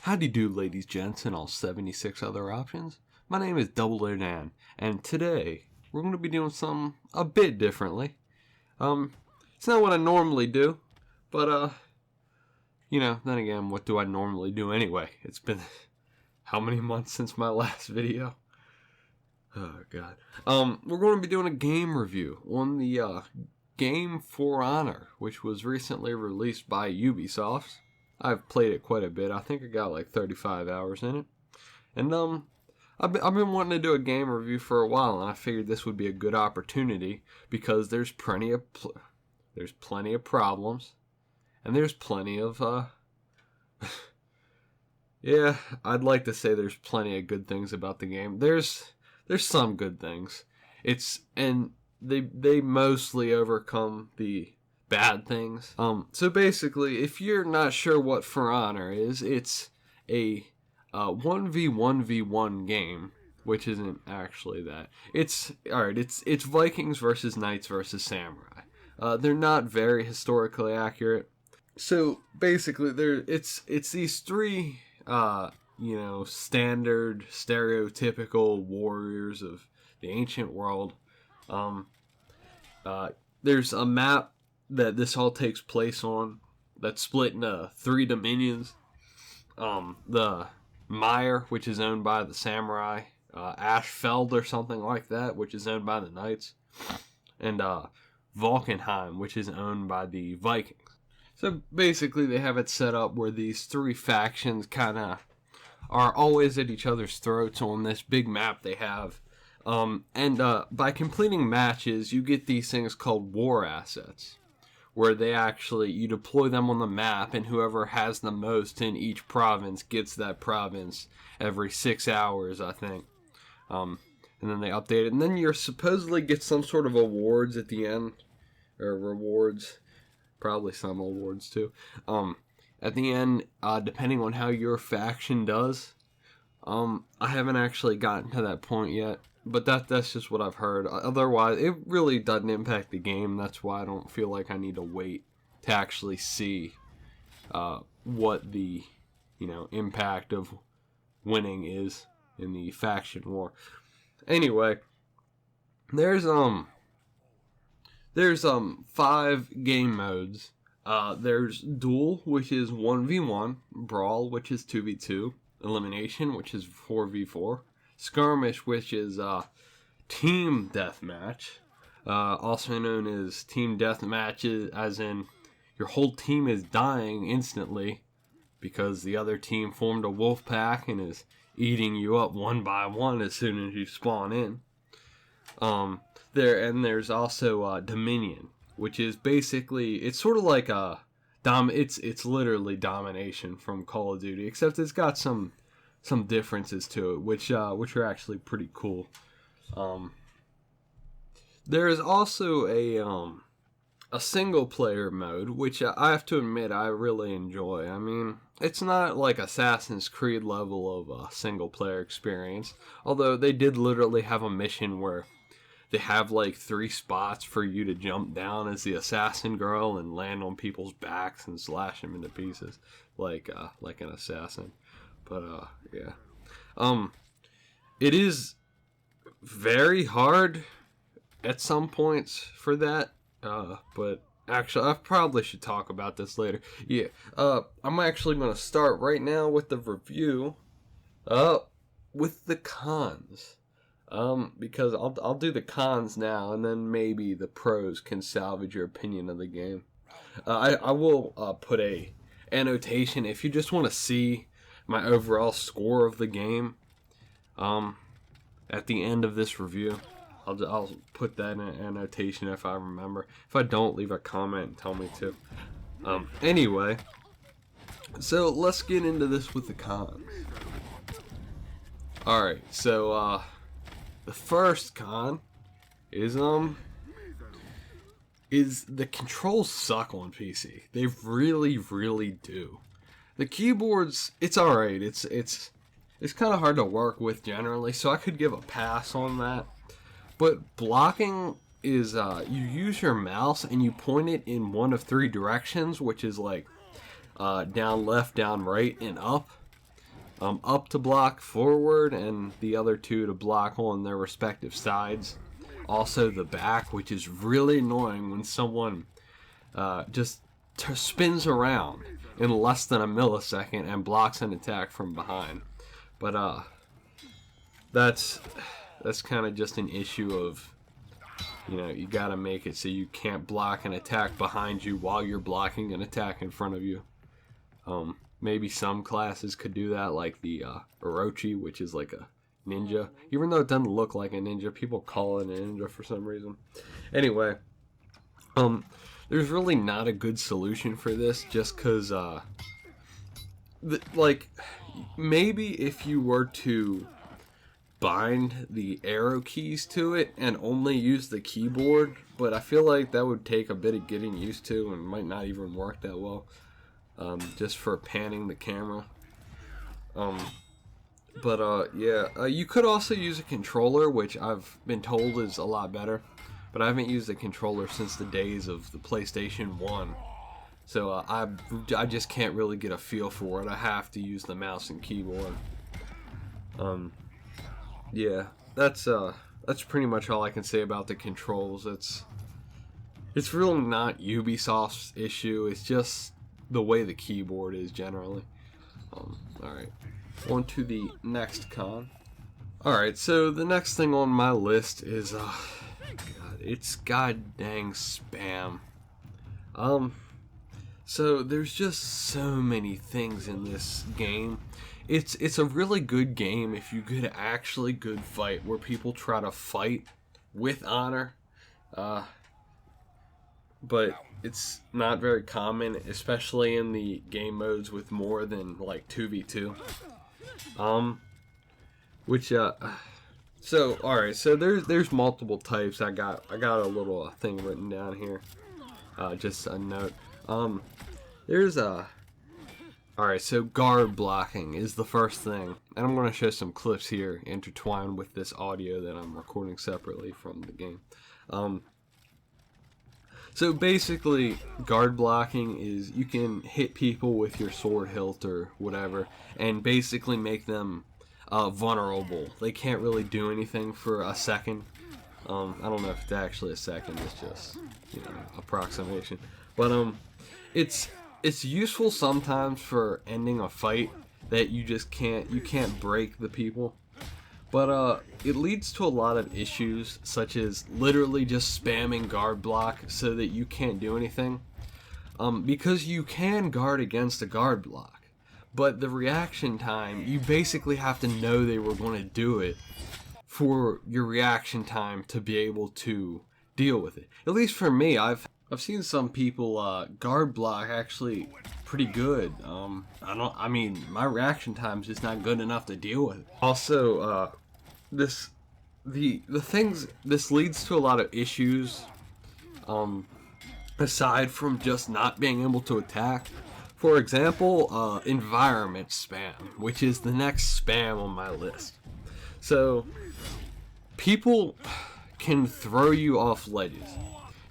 Howdy Do Ladies, Gents, and all 76 other options. My name is Double O Dan, and today we're going to be doing something a bit differently. It's not what I normally do, but then again, what do I normally do anyway? It's been how many months since my last video? Oh god. We're going to be doing a game review on the game For Honor, which was recently released by Ubisoft. I've played it quite a bit. I think I got like 35 hours in it. And I've been wanting to do a game review for a while, and I figured this would be a good opportunity because there's plenty of problems, and there's plenty of yeah, I'd like to say there's plenty of good things about the game. There's some good things. They mostly overcome the bad things. So basically, if you're not sure what For Honor is, it's a 1v1v1 game, which isn't actually that. It's Vikings versus Knights versus Samurai. They're not very historically accurate. So basically, it's these three standard stereotypical warriors of the ancient world. There's a map that this all takes place on that's split into 3 dominions. The Mire, which is owned by the Samurai, Ashfeld or something like that, which is owned by the Knights, and Valkenheim, which is owned by the Vikings. So basically they have it set up where these 3 factions kind of are always at each other's throats on this big map they have. By completing matches, you get these things called war assets, where you deploy them on the map, and whoever has the most in each province gets that province every 6 hours, I think. And then they update it, and then you're supposedly get some sort of awards at the end, or rewards, probably some awards too. At the end, depending on how your faction does. I haven't actually gotten to that point yet, but that's just what I've heard. Otherwise, it really doesn't impact the game. That's why I don't feel like I need to wait to actually see what the impact of winning is in the faction war. Anyway, there's 5 game modes. There's Duel, which is 1v1, Brawl, which is 2v2, Elimination, which is 4v4, Skirmish, which is Team Deathmatch, also known as Team Deathmatch, as in your whole team is dying instantly because the other team formed a wolf pack and is eating you up one by one as soon as you spawn in. There's also Dominion, which is basically, it's sort of like a it's literally domination from Call of Duty, except it's got some differences to it, which are actually pretty cool. There is also a single player mode, which I have to admit I really enjoy. I mean, it's not like Assassin's Creed level of a single player experience, although they did literally have a mission where they have like 3 spots for you to jump down as the assassin girl and land on people's backs and slash them into pieces like an assassin. But yeah. It is very hard at some points for that. But actually I probably should talk about this later. Yeah. I'm actually going to start right now with the review with the cons. Because I'll do the cons now, and then maybe the pros can salvage your opinion of the game. I will put a annotation if you just want to see my overall score of the game. At the end of this review, I'll put that in an annotation if I remember. If I don't, leave a comment and tell me to. Anyway, so let's get into this with the cons. All right, so the first con is the controls suck on PC. They really, really do. The keyboards, it's alright. It's kind of hard to work with generally, so I could give a pass on that. But blocking is you use your mouse and you point it in one of 3 directions, which is like down, left, down, right, and up. Up to block forward, and the other two to block on their respective sides. Also the back, which is really annoying when someone just spins around in less than a millisecond and blocks an attack from behind. But that's kind of just an issue of, you gotta make it so you can't block an attack behind you while you're blocking an attack in front of you. Maybe some classes could do that, like the Orochi, which is like a ninja. Even though it doesn't look like a ninja, people call it a ninja for some reason. Anyway, there's really not a good solution for this, just because, like, maybe if you were to bind the arrow keys to it and only use the keyboard, but I feel like that would take a bit of getting used to and might not even work that well, just for panning the camera. Yeah, you could also use a controller, which I've been told is a lot better, but I haven't used a controller since the days of the PlayStation 1. So I just can't really get a feel for it. I have to use the mouse and keyboard. Yeah, that's pretty much all I can say about the controls. It's really not Ubisoft's issue. It's just the way the keyboard is generally. Alright, on to the next con. Alright, so the next thing on my list is, it's god dang spam. So there's just so many things in this game. It's a really good game if you get an actually good fight where people try to fight with honor. But it's not very common, especially in the game modes with more than like 2v2. So alright, so there's multiple types. I got a little thing written down here. Just a note. Alright, so guard blocking is the first thing. And I'm going to show some clips here intertwined with this audio that I'm recording separately from the game. So basically, guard blocking is you can hit people with your sword hilt or whatever and basically make them vulnerable. They can't really do anything for a second. I don't know if it's actually a second, it's just, approximation. But it's useful sometimes for ending a fight that you can't break the people. But it leads to a lot of issues, such as literally just spamming guard block so that you can't do anything. Because you can guard against a guard block, but the reaction time, you basically have to know they were going to do it for your reaction time to be able to deal with it. At least for me, I've seen some people guard block actually pretty good. My reaction time is just not good enough to deal with it. Also, this leads to a lot of issues. Aside from just not being able to attack. For example, environment spam, which is the next spam on my list. So, people can throw you off ledges.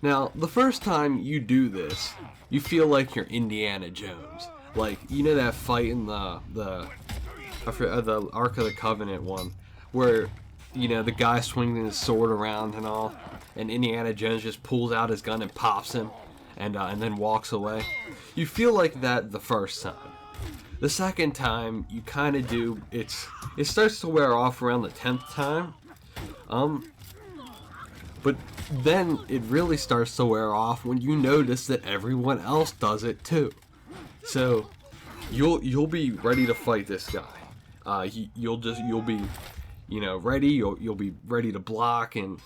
Now, the first time you do this, you feel like you're Indiana Jones. Like, that fight in the Ark of the Covenant one, where, the guy swinging his sword around and all, and Indiana Jones just pulls out his gun and pops him, and then walks away. You feel like that the first time. The second time, you kind of do, it starts to wear off around the 10th time. But then it really starts to wear off when you notice that everyone else does it too. So you'll be ready to fight this guy. You'll be ready. You'll be ready to block and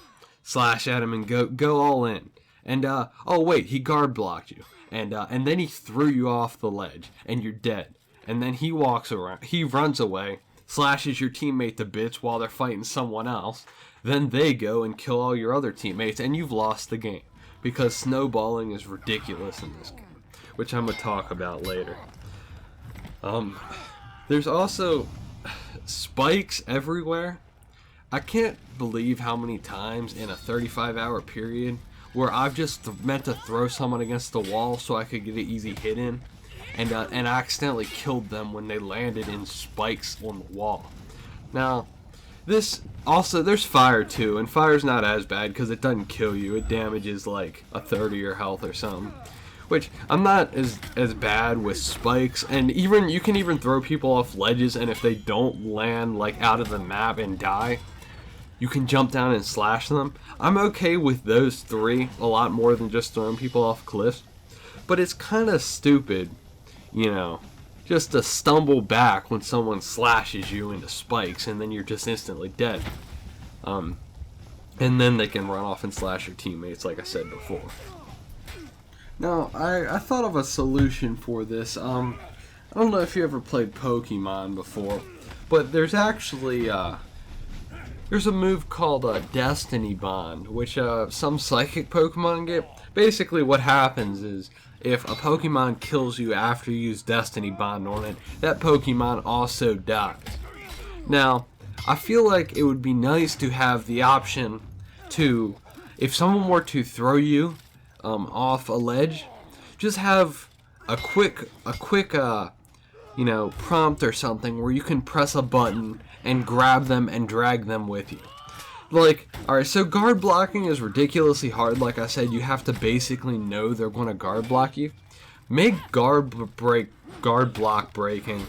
slash at him and go all in. And oh wait, he guard blocked you. And then he threw you off the ledge and you're dead. And then he walks around. He runs away, slashes your teammate to bits while they're fighting someone else. Then they go and kill all your other teammates, and you've lost the game. Because snowballing is ridiculous in this game, which I'm going to talk about later. There's also spikes everywhere. I can't believe how many times in a 35-hour period where I've just meant to throw someone against the wall so I could get an easy hit in, and accidentally killed them when they landed in spikes on the wall. Now, this also, there's fire too, and fire's not as bad because it doesn't kill you. It damages like a third of your health or something. Which, I'm not as bad with spikes, and even you can even throw people off ledges, and if they don't land like out of the map and die, you can jump down and slash them. I'm okay with those three a lot more than just throwing people off cliffs. But it's kind of stupid, you know, just to stumble back when someone slashes you into spikes and then you're just instantly dead. And then they can run off and slash your teammates, like I said before. Now, I thought of a solution for this. I don't know if you ever played Pokemon before, but there's actually there's a move called Destiny Bond, which some psychic Pokemon get. Basically, what happens is if a Pokemon kills you after you use Destiny Bond on it, that Pokemon also dies. Now, I feel like it would be nice to have the option to, if someone were to throw you off a ledge, just have a quick you know, prompt or something where you can press a button and grab them and drag them with you. Like, alright, so guard blocking is ridiculously hard. Like I said, you have to basically know they're going to guard block you. Make guard block breaking,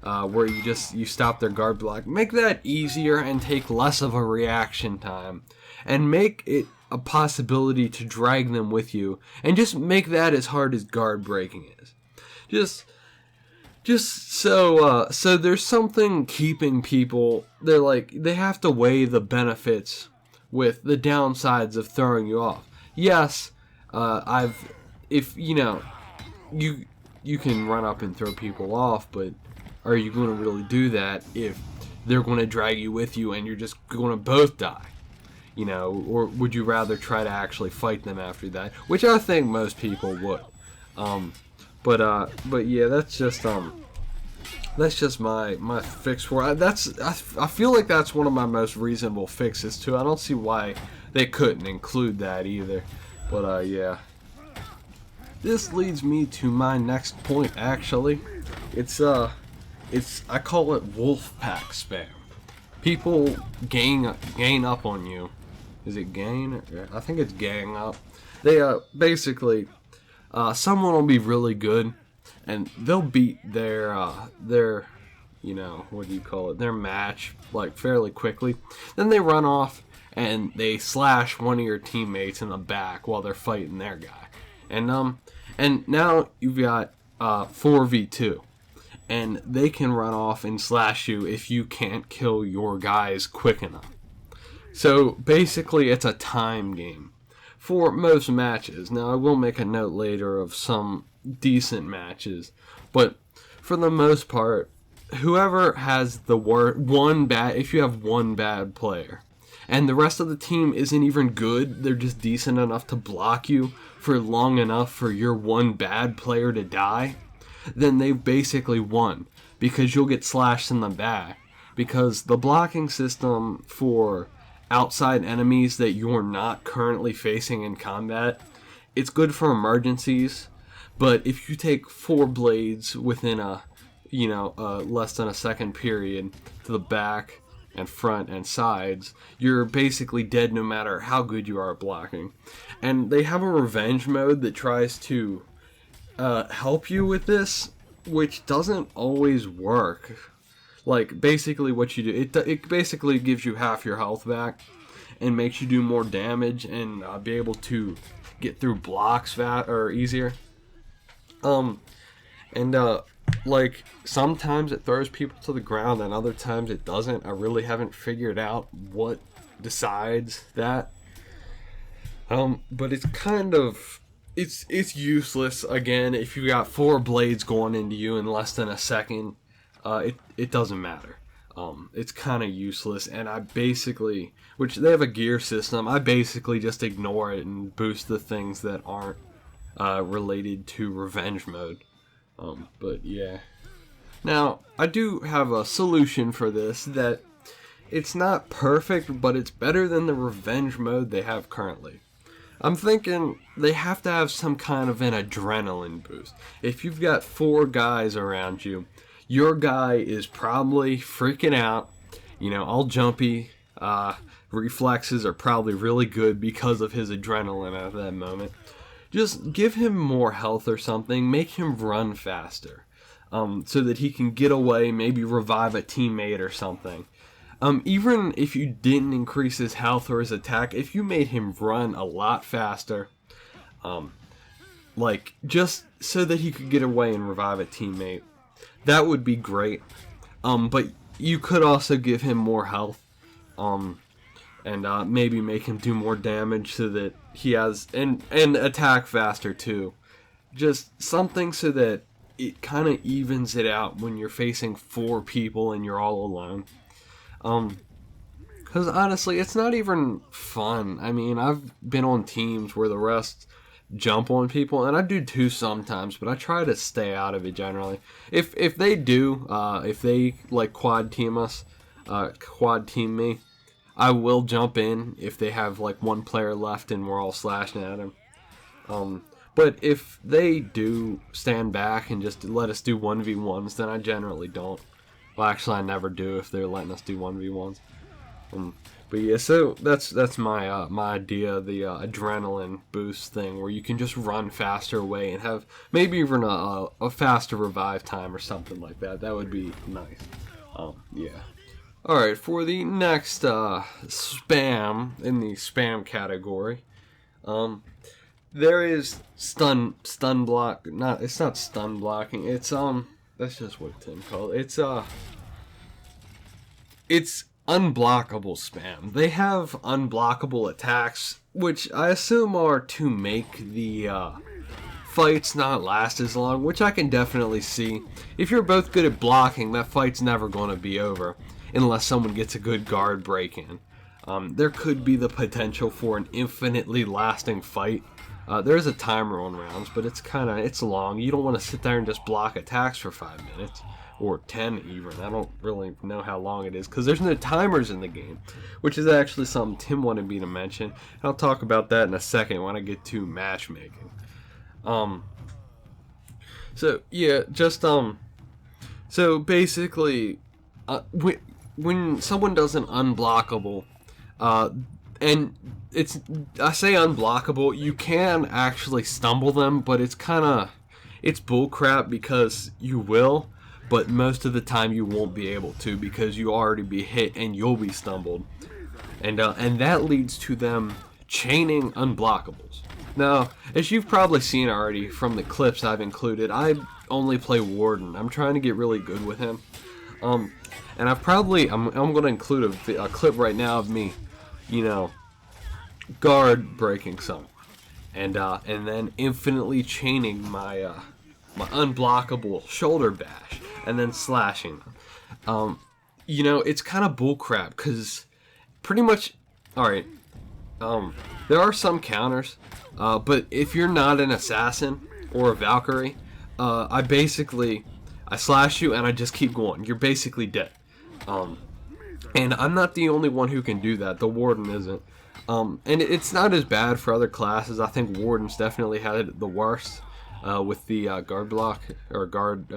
where you stop their guard block. Make that easier and take less of a reaction time, and make it a possibility to drag them with you, and just make that as hard as guard breaking is. Just so there's something keeping people. They have to weigh the benefits with the downsides of throwing you off. Yes, if you know, you can run up and throw people off, but are you going to really do that if they're going to drag you with you and you're just going to both die? You know, or would you rather try to actually fight them after that? Which I think most people would. But yeah, that's just my fix for it. I feel like that's one of my most reasonable fixes too. I don't see why they couldn't include that either. But yeah. This leads me to my next point actually. It's I call it wolf pack spam. People gang up on you. Is it gang? I think it's gang up. They basically someone will be really good and they'll beat their you know, what do you call it? Their match like fairly quickly. Then they run off and they slash one of your teammates in the back while they're fighting their guy. And now you've got 4v2. And they can run off and slash you if you can't kill your guys quick enough. So basically it's a time game for most matches. Now I will make a note later of some decent matches, but for the most part, whoever has the if you have one bad player and the rest of the team isn't even good, they're just decent enough to block you for long enough for your one bad player to die, then they've basically won, because you'll get slashed in the back, because the blocking system for outside enemies that you're not currently facing in combat, it's good for emergencies, but if you take 4 blades within a less than a second period to the back and front and sides, you're basically dead no matter how good you are at blocking. And they have a revenge mode that tries to help you with this, which doesn't always work. Like, basically what you do, it basically gives you half your health back and makes you do more damage and be able to get through blocks easier. Like, sometimes it throws people to the ground and other times it doesn't. I really haven't figured out what decides that. But it's kind of, it's useless. Again, if you got 4 blades going into you in less than a second, it doesn't matter. It's kind of useless, and I basically, which they have a gear system, I basically just ignore it and boost the things that aren't related to revenge mode. But yeah. Now, I do have a solution for this that it's not perfect, but it's better than the revenge mode they have currently. I'm thinking they have to have some kind of an adrenaline boost. If you've got 4 guys around you, your guy is probably freaking out, all jumpy. Reflexes are probably really good because of his adrenaline at that moment. Just give him more health or something. Make him run faster, so that he can get away, maybe revive a teammate or something. Even if you didn't increase his health or his attack, if you made him run a lot faster, just so that he could get away and revive a teammate, that would be great. But you could also give him more health, and maybe make him do more damage so that he has, and attack faster too. Just something so that it kind of evens it out when you're facing 4 people and you're all alone. Because honestly, it's not even fun. I mean, I've been on teams where the rest jump on people, and I do too sometimes, but I try to stay out of it generally. If they do, if they quad team me, I will jump in if they have 1 player left and we're all slashing at him. But if they do stand back and just let us do 1v1s, then I generally don't. Well, actually, I never do if they're letting us do 1v1s. But yeah, so that's my my idea, the adrenaline boost thing, where you can just run faster away and have maybe even a faster revive time or something like that. That would be nice. Yeah. Alright, for the next spam, in the spam category, there is stun block. It's not stun blocking. It's that's just what Tim called it. It's unblockable spam. They have unblockable attacks, which I assume are to make the fights not last as long, which I can definitely see. If you're both good at blocking, that fight's never going to be over unless someone gets a good guard break in. There could be the potential for an infinitely lasting fight. There's a timer on rounds, but it's long. You don't want to sit there and just block attacks for 5 minutes. Or 10 even. I don't really know how long it is, because there's no timers in the game, which is actually something Tim wanted me to mention. And I'll talk about that in a second when I get to matchmaking. So yeah, just so basically, when someone does an unblockable, and I say unblockable, you can actually stumble them, but it's bullcrap, because you will. But most of the time you won't be able to, because you already be hit and you'll be stumbled. And that leads to them chaining unblockables. Now, as you've probably seen already from the clips I've included, I only play Warden. I'm trying to get really good with him. And I'm going to include a clip right now of me, guard breaking someone. And then infinitely chaining my unblockable shoulder bash, and then slashing them. It's kind of bullcrap, because pretty much, alright, there are some counters, but if you're not an assassin or a Valkyrie, I slash you and I just keep going. You're basically dead. And I'm not the only one who can do that. The Warden isn't. And it's not as bad for other classes. I think Wardens definitely had it the worst. With the guard block, or guard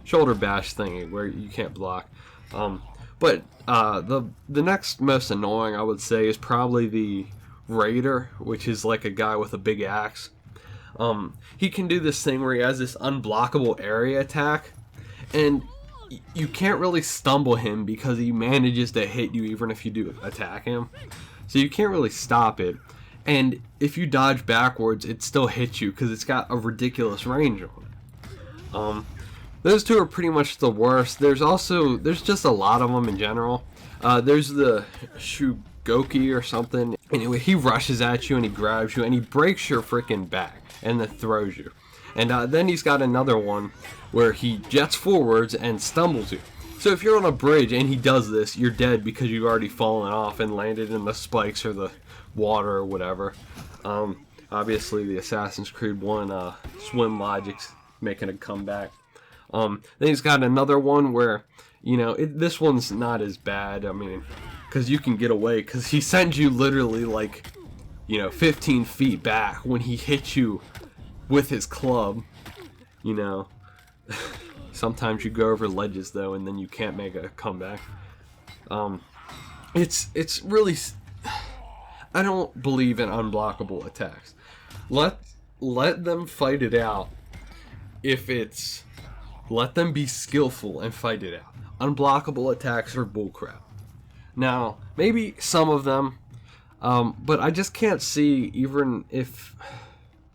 shoulder bash thingy, where you can't block. But the next most annoying, I would say, is probably the Raider, which is like a guy with a big axe. He can do this thing where he has this unblockable area attack, and you can't really stumble him because he manages to hit you even if you do attack him. So you can't really stop it. And if you dodge backwards, it still hits you because it's got a ridiculous range on it. Those two are pretty much the worst. There's just a lot of them in general. There's the Shugoki or something. Anyway, he rushes at you and he grabs you and he breaks your freaking back and then throws you. And then he's got another one where he jets forwards and stumbles you. So if you're on a bridge and he does this, you're dead because you've already fallen off and landed in the spikes or the water or whatever. Obviously the Assassin's Creed 1 swim logic's making a comeback. Then he's got another one where, this one's not as bad, I mean, because you can get away, because he sends you literally 15 feet back when he hits you with his club. Sometimes you go over ledges though, and then you can't make a comeback. It's really, I don't believe in unblockable attacks. Let them fight it out. Let them be skillful and fight it out. Unblockable attacks are bullcrap. Now, maybe some of them, but I just can't see,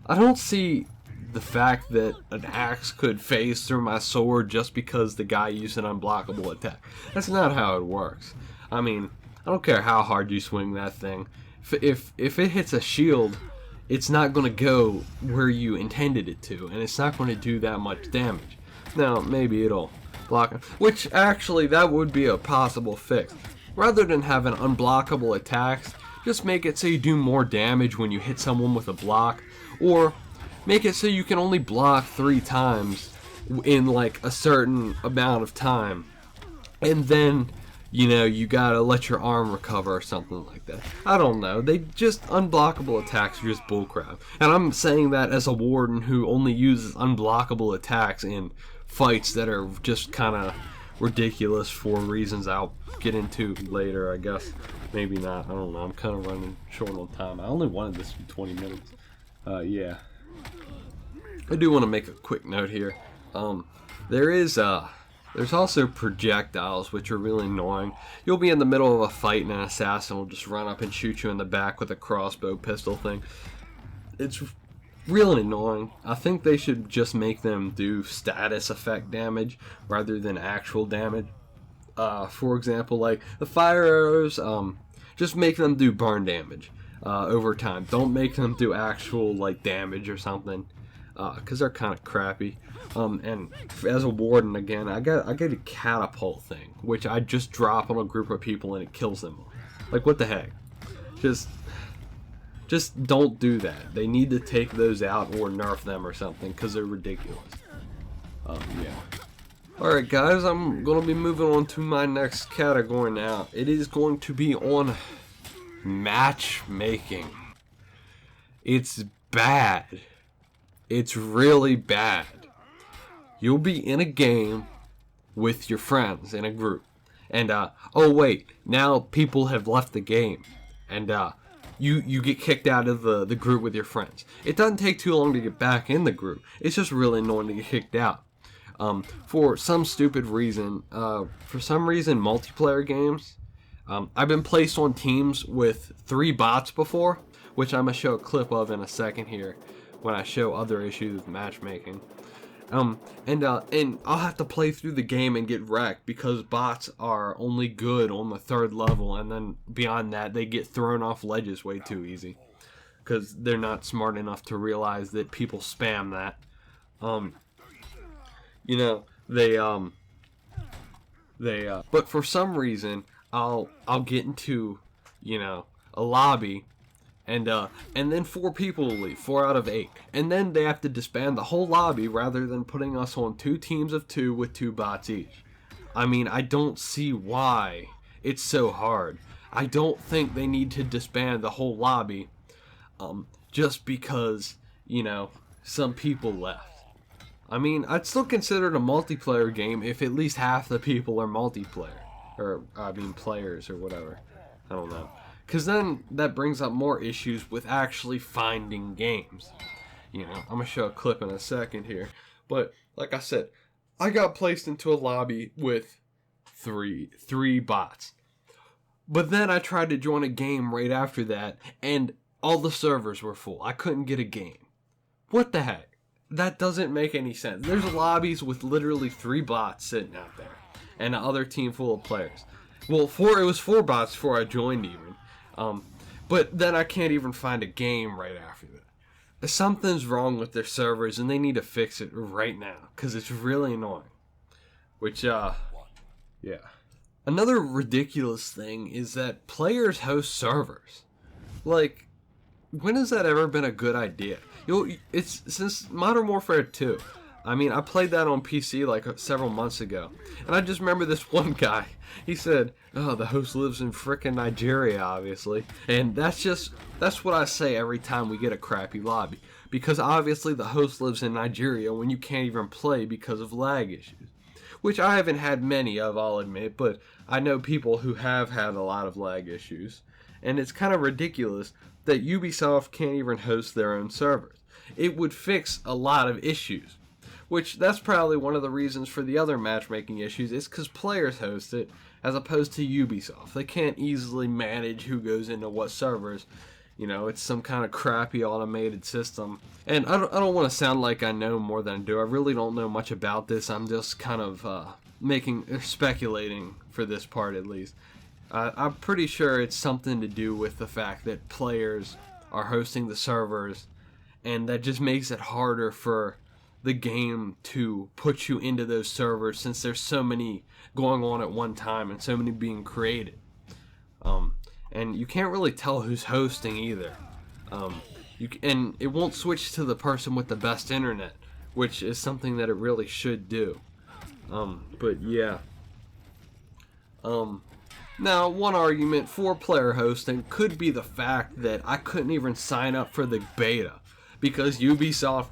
I don't see the fact that an axe could phase through my sword just because the guy used an unblockable attack. That's not how it works. I mean, I don't care how hard you swing that thing. If it hits a shield, it's not going to go where you intended it to, and it's not going to do that much damage. Now, maybe it'll block it, which actually that would be a possible fix. Rather than having unblockable attacks, just make it so you do more damage when you hit someone with a block, or make it so you can only block 3 times in like a certain amount of time, and then you gotta let your arm recover or something like that. I don't know. Unblockable attacks are just bullcrap. And I'm saying that as a warden who only uses unblockable attacks in fights that are just kind of ridiculous for reasons I'll get into later, I guess. Maybe not. I don't know. I'm kind of running short on time. I only wanted this for 20 minutes. Yeah. I do want to make a quick note here. There's also projectiles, which are really annoying. You'll be in the middle of a fight and an assassin will just run up and shoot you in the back with a crossbow pistol thing. It's really annoying. I think they should just make them do status effect damage rather than actual damage. For example, like the fire arrows, just make them do burn damage over time. Don't make them do actual like damage or something, because they're kind of crappy. And as a warden, again, I got a catapult thing, which I just drop on a group of people and it kills them all. Like, what the heck? Just don't do that. They need to take those out or nerf them or something, because they're ridiculous. Yeah. Alright guys, I'm going to be moving on to my next category now. It is going to be on matchmaking. It's bad. It's really bad. You'll be in a game with your friends in a group. And, oh wait, now people have left the game. And, you get kicked out of the group with your friends. It doesn't take too long to get back in the group. It's just really annoying to get kicked out. For some stupid reason, multiplayer games, I've been placed on teams with 3 bots before, which I'm going to show a clip of in a second here when I show other issues with matchmaking. And I'll have to play through the game and get wrecked because bots are only good on the 3rd level, and then beyond that they get thrown off ledges way too easy because they're not smart enough to realize that people spam that. But for some reason I'll get into a lobby. And then 4 people will leave, 4 out of 8. And then they have to disband the whole lobby rather than putting us on 2 teams of 2 with 2 bots each. I mean, I don't see why it's so hard. I don't think they need to disband the whole lobby just because, some people left. I mean, I'd still consider it a multiplayer game if at least half the people are multiplayer. Or, players or whatever. I don't know. Because then that brings up more issues with actually finding games. I'm going to show a clip in a second here. But, like I said, I got placed into a lobby with three bots. But then I tried to join a game right after that, and all the servers were full. I couldn't get a game. What the heck? That doesn't make any sense. There's lobbies with literally 3 bots sitting out there, and another team full of players. Well, it was 4 bots before I joined even. But then I can't even find a game right after that. Something's wrong with their servers and they need to fix it right now because it's really annoying. Which, yeah. Another ridiculous thing is that players host servers. Like, when has that ever been a good idea? It's since Modern Warfare 2. I mean, I played that on PC like several months ago, and I just remember this one guy. He said, "Oh, the host lives in frickin' Nigeria, obviously," and that's what I say every time we get a crappy lobby, because obviously the host lives in Nigeria when you can't even play because of lag issues, which I haven't had many of, I'll admit, but I know people who have had a lot of lag issues, and it's kind of ridiculous that Ubisoft can't even host their own servers. It would fix a lot of issues. Which, that's probably one of the reasons for the other matchmaking issues, is because players host it, as opposed to Ubisoft. They can't easily manage who goes into what servers. You know, it's some kind of crappy automated system. And I don't want to sound like I know more than I do. I really don't know much about this. I'm just kind of speculating for this part at least. I'm pretty sure it's something to do with the fact that players are hosting the servers, and that just makes it harder for the game to put you into those servers, since there's so many going on at one time and so many being created. And you can't really tell who's hosting either. And it won't switch to the person with the best internet, which is something that it really should do. But yeah. Now, one argument for player hosting could be the fact that I couldn't even sign up for the beta because Ubisoft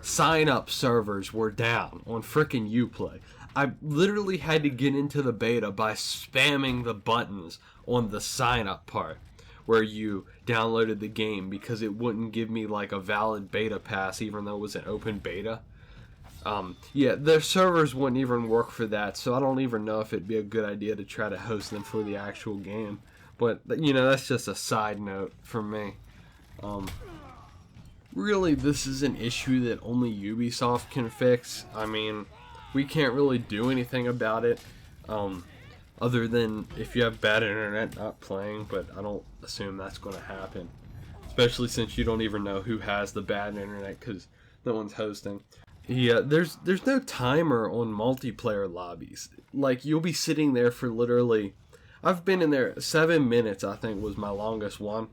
sign-up servers were down on frickin' Uplay. I literally had to get into the beta by spamming the buttons on the sign-up part where you downloaded the game, because it wouldn't give me like a valid beta pass even though it was an open beta. Yeah, their servers wouldn't even work for that, so I don't even know if it'd be a good idea to try to host them for the actual game. But, you know, that's just a side note for me. Really, this is an issue that only Ubisoft can fix. I mean, we can't really do anything about it, other than if you have bad internet, not playing, but I don't assume that's going to happen. Especially since you don't even know who has the bad internet, because no one's hosting. Yeah, there's no timer on multiplayer lobbies. Like, you'll be sitting there for literally... I've been in there 7 minutes, I think, was my longest one.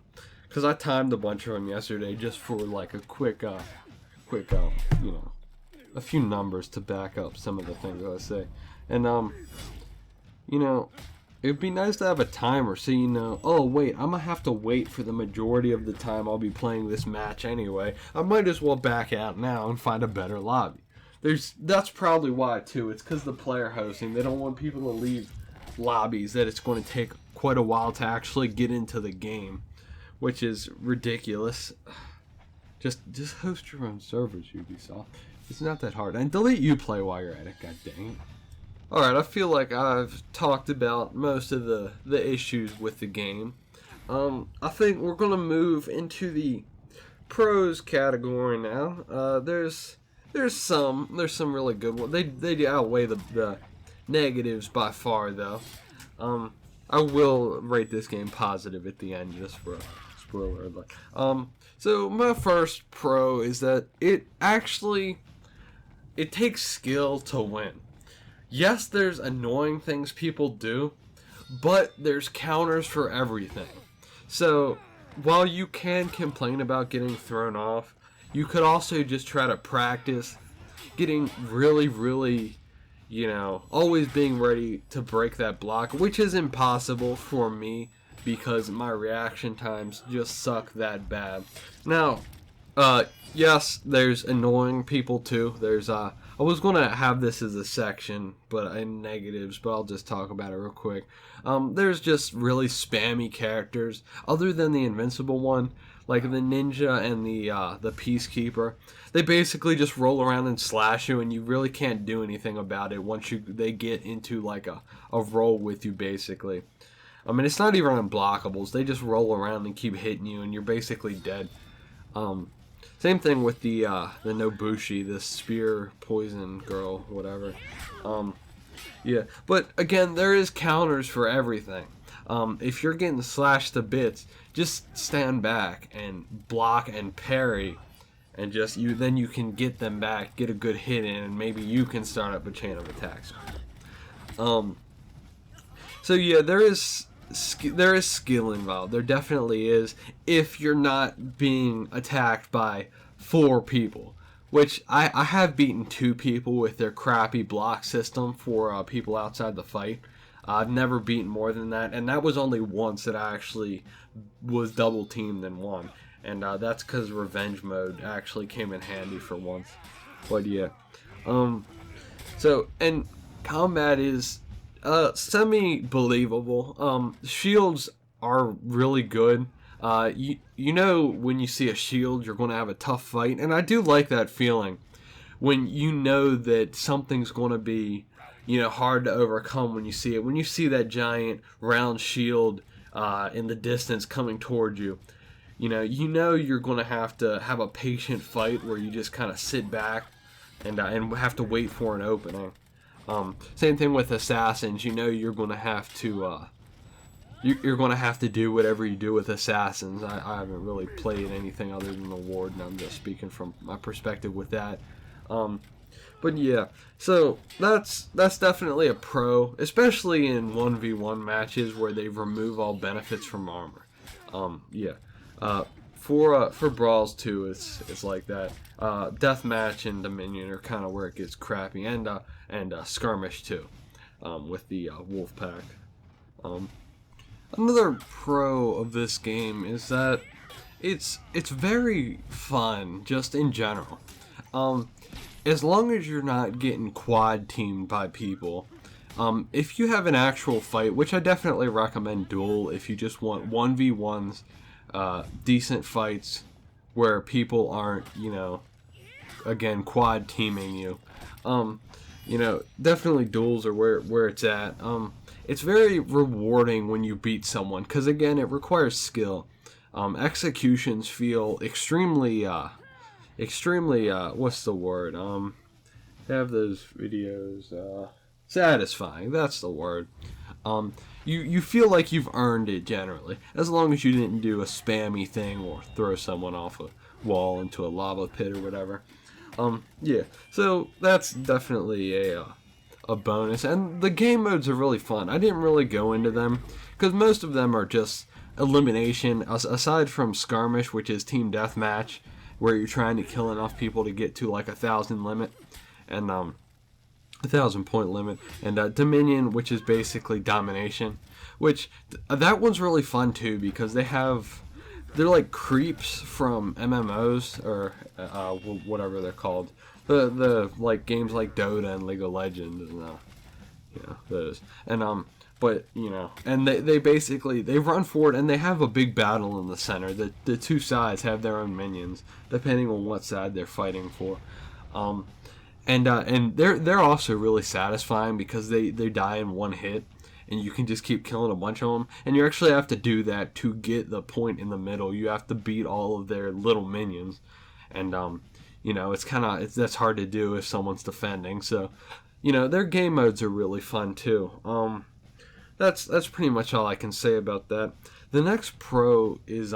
Because I timed a bunch of them yesterday just for, like, a quick, you know, a few numbers to back up some of the things I say. And, you know, it'd be nice to have a timer so you know, oh, wait, I'm going to have to wait for the majority of the time I'll be playing this match anyway. I might as well back out now and find a better lobby. That's probably why, too. It's because the player hosting, they don't want people to leave lobbies that it's going to take quite a while to actually get into the game, which is ridiculous. Just host your own servers, Ubisoft. It's not that hard. And delete Uplay while you're at it, god dang it. Alright, I feel like I've talked about most of the issues with the game. I think we're going to move into the pros category now. There's some really good ones. They outweigh the negatives by far, though. I will rate this game positive at the end, just for a spoiler alert. So my first pro is that it takes skill to win. Yes, there's annoying things people do, but there's counters for everything. So while you can complain about getting thrown off, you could also just try to practice getting really, really, you know, always being ready to break that block, which is impossible for me because my reaction times just suck that bad. Now, yes, there's annoying people too. I was going to have this as a section, but in negatives, but I'll just talk about it real quick. There's just really spammy characters, other than the invincible one, like the ninja and the peacekeeper. They basically just roll around and slash you, and you really can't do anything about it once they get into like a roll with you, basically. I mean, it's not even unblockables. They just roll around and keep hitting you, and you're basically dead. Same thing with the Nobushi, the spear poison girl, whatever. Yeah, but again, there is counters for everything. If you're getting slashed to bits, just stand back and block and parry, and then you can get them back, get a good hit in, and maybe you can start up a chain of attacks. So yeah, there is skill involved. There definitely is, if you're not being attacked by 4 people, which I have beaten 2 people with their crappy block system for people outside the fight. I've never beaten more than that, and that was only once that I actually was double teamed and won. And that's because revenge mode actually came in handy for once. But yeah, so and combat is semi believable. Shields are really good. You know when you see a shield, you're going to have a tough fight, and I do like that feeling when you know that something's going to be, hard to overcome when you see it. When you see that giant round shield in the distance coming towards you, you know you're going to have a patient fight where you just kind of sit back and have to wait for an opening. Same thing with assassins. You're going to have to you're going to have to do whatever you do with assassins. I haven't really played anything other than the Ward, and I'm just speaking from my perspective with that. But yeah, so that's definitely a pro, especially in 1v1 matches where they remove all benefits from armor. For brawls too, it's like that. Deathmatch and Dominion are kind of where it gets crappy, and skirmish too, with the wolf pack. Another pro of this game is that it's very fun just in general. As long as you're not getting quad teamed by people, if you have an actual fight, which I definitely recommend duel if you just want 1v1s, decent fights where people aren't, again, quad teaming you. Definitely duels are where it's at. It's very rewarding when you beat someone, because again, it requires skill. Executions feel extremely, what's the word? Have those videos, satisfying, that's the word. You feel like you've earned it generally, as long as you didn't do a spammy thing or throw someone off a wall into a lava pit or whatever. Yeah, so that's definitely a bonus, and the game modes are really fun. I didn't really go into them, because most of them are just elimination, aside from skirmish, which is team deathmatch, where you're trying to kill enough people to get to like 1,000 limit, and 1,000 point limit, and Dominion, which is basically domination, which that one's really fun too, because they're like creeps from MMOs, or whatever they're called, the like games like Dota and League of Legends, and those, and and they basically they run forward and they have a big battle in the center. The two sides have their own minions depending on what side they're fighting for. And they're also really satisfying because they die in one hit, and you can just keep killing a bunch of them. And you actually have to do that to get the point in the middle. You have to beat all of their little minions, and that's hard to do if someone's defending. So, their game modes are really fun too. That's pretty much all I can say about that. The next pro is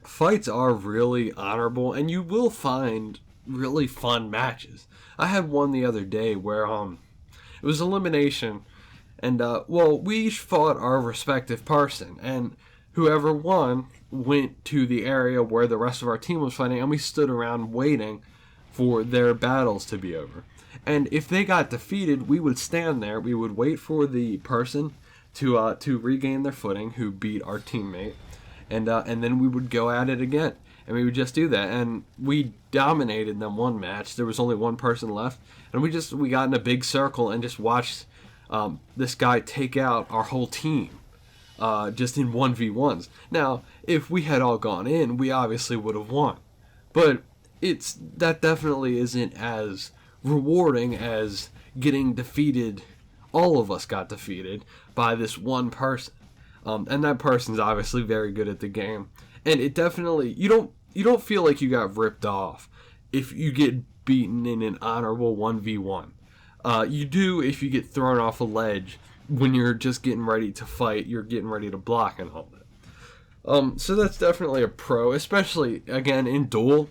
fights are really honorable, and you will find really fun matches. I had one the other day where it was elimination, and we each fought our respective person, and whoever won went to the area where the rest of our team was fighting, and we stood around waiting for their battles to be over. And if they got defeated, we would stand there, we would wait for the person to regain their footing who beat our teammate, and then we would go at it again. And we would just do that, and we dominated them one match. There was only one person left, and we got in a big circle and just watched this guy take out our whole team, just in 1v1s. Now, if we had all gone in, we obviously would have won, but that definitely isn't as rewarding as getting defeated. All of us got defeated by this one person, and that person's obviously very good at the game. And it definitely, you don't feel like you got ripped off if you get beaten in an honorable 1v1. You do if you get thrown off a ledge when you're just getting ready to fight, you're getting ready to block and all that. So that's definitely a pro, especially, again, in duel.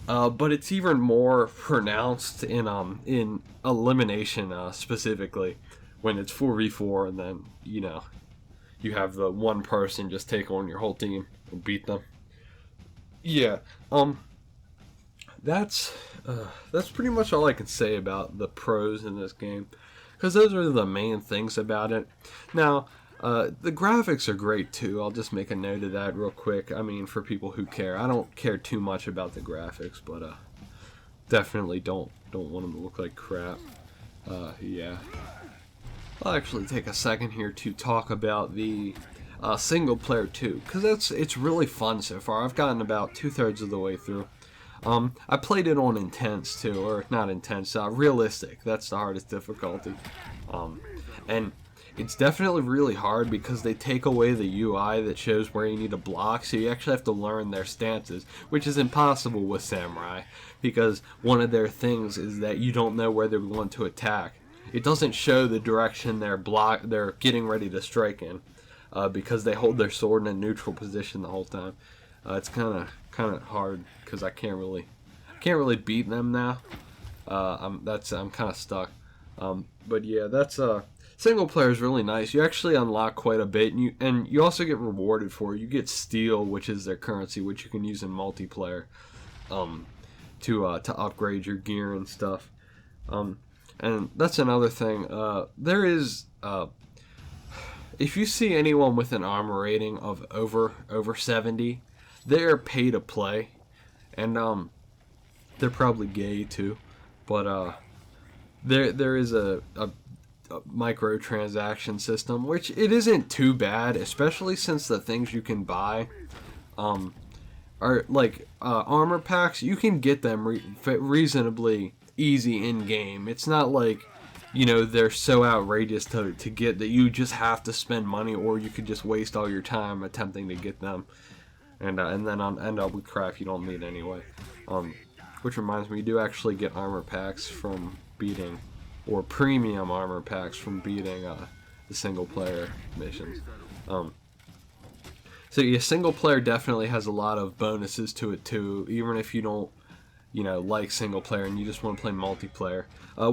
But it's even more pronounced in elimination, specifically, when it's 4v4 and then, you have the one person just take on your whole team and beat them. Yeah. that's pretty much all I can say about the pros in this game, because those are the main things about it. Now, the graphics are great too. I'll just make a note of that real quick. I mean, for people who care, I don't care too much about the graphics, but definitely don't want them to look like crap. Yeah. I'll actually take a second here to talk about the single player too, because it's really fun so far. I've gotten about 2/3 of the way through. I played it on intense too, or not intense, realistic. That's the hardest difficulty. And it's definitely really hard because they take away the UI that shows where you need to block, so you actually have to learn their stances, which is impossible with Samurai, because one of their things is that you don't know where they're going to attack. It doesn't show the direction they're getting ready to strike in, because they hold their sword in a neutral position the whole time. It's kind of hard because I can't really beat them now. I'm kind of stuck. But yeah, that's single player is really nice. You actually unlock quite a bit, and you also get rewarded for it. You get steel, which is their currency, which you can use in multiplayer, to upgrade your gear and stuff. And that's another thing. There is, if you see anyone with an armor rating of over 70, they're pay to play, and they're probably gay too. But there is a microtransaction system, which it isn't too bad, especially since the things you can buy are like armor packs. You can get them reasonably easy in game. It's not like, they're so outrageous to get that you just have to spend money, or you could just waste all your time attempting to get them, and then end up with crap you don't need anyway. Which reminds me, you do actually get armor packs from beating, or premium armor packs from beating the single player missions. So yeah, single player definitely has a lot of bonuses to it too, even if you don't like single player and you just want to play multiplayer,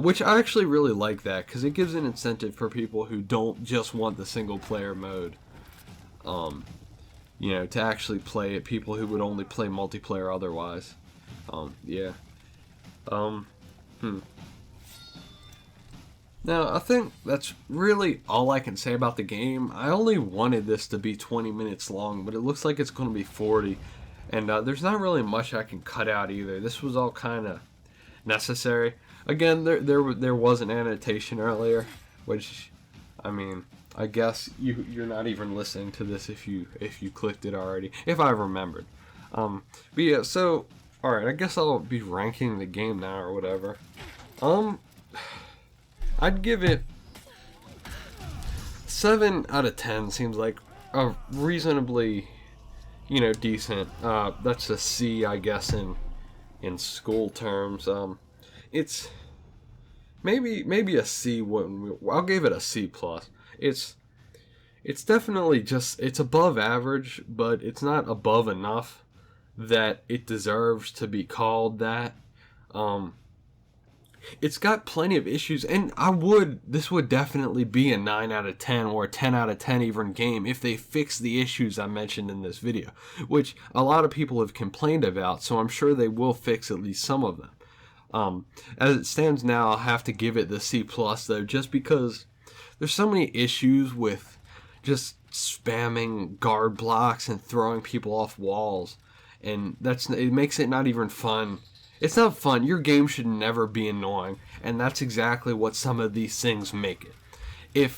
which I actually really like that, because it gives an incentive for people who don't just want the single player mode, to actually play it, people who would only play multiplayer otherwise. Yeah. Now, I think that's really all I can say about the game. I only wanted this to be 20 minutes long, but it looks like it's going to be 40. And there's not really much I can cut out either. This was all kind of necessary. Again, there was an annotation earlier, which, I mean, I guess you're not even listening to this if you clicked it already, if I remembered. But yeah, so alright, I guess I'll be ranking the game now or whatever. I'd give it 7 out of 10. Seems like a reasonably, decent. That's a C, I guess, in school terms. It's maybe a C. I'll give it a C plus. It's definitely it's above average, but it's not above enough that it deserves to be called that. It's got plenty of issues, and this would definitely be a 9 out of 10 or a 10 out of 10 even game if they fix the issues I mentioned in this video, which a lot of people have complained about, so I'm sure they will fix at least some of them. As it stands now, I'll have to give it the C plus though, just because there's so many issues with just spamming guard blocks and throwing people off walls, and it makes it not even fun. It's not fun. Your game should never be annoying, and that's exactly what some of these things make it.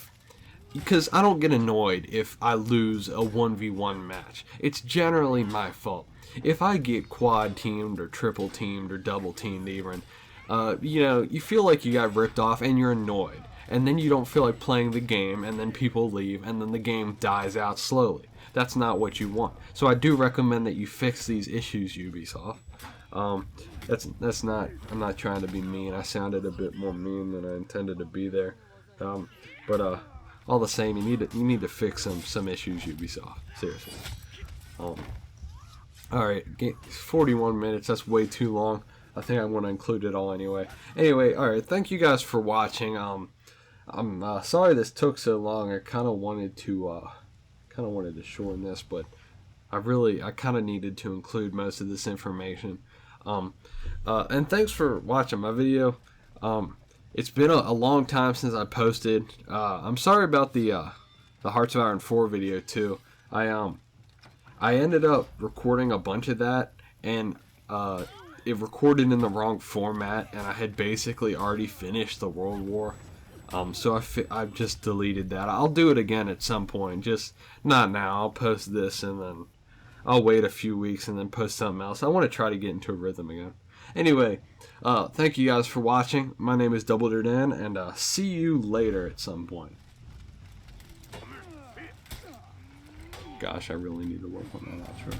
Because I don't get annoyed if I lose a 1v1 match. It's generally my fault. If I get quad teamed or triple teamed or double teamed even, you feel like you got ripped off and you're annoyed. And then you don't feel like playing the game, and then people leave, and then the game dies out slowly. That's not what you want. So I do recommend that you fix these issues, Ubisoft. That's not. I'm not trying to be mean. I sounded a bit more mean than I intended to be there. But all the same, you need to fix some issues, Ubisoft. Seriously. All right, 41 minutes. That's way too long. I think I'm going to include it all anyway. Anyway, all right. Thank you guys for watching. I'm sorry this took so long. I kind of wanted to shorten this, but I kind of needed to include most of this information. And thanks for watching my video. It's been a long time since I posted. I'm sorry about the Hearts of Iron 4 video too. I ended up recording a bunch of that, and it recorded in the wrong format, and I had basically already finished the World War. So I've just deleted that. I'll do it again at some point, just not now. I'll post this and then I'll wait a few weeks and then post something else. I want to try to get into a rhythm again. Anyway, thank you guys for watching. My name is Double Dan, and see you later at some point. Gosh, I really need to work on that outro.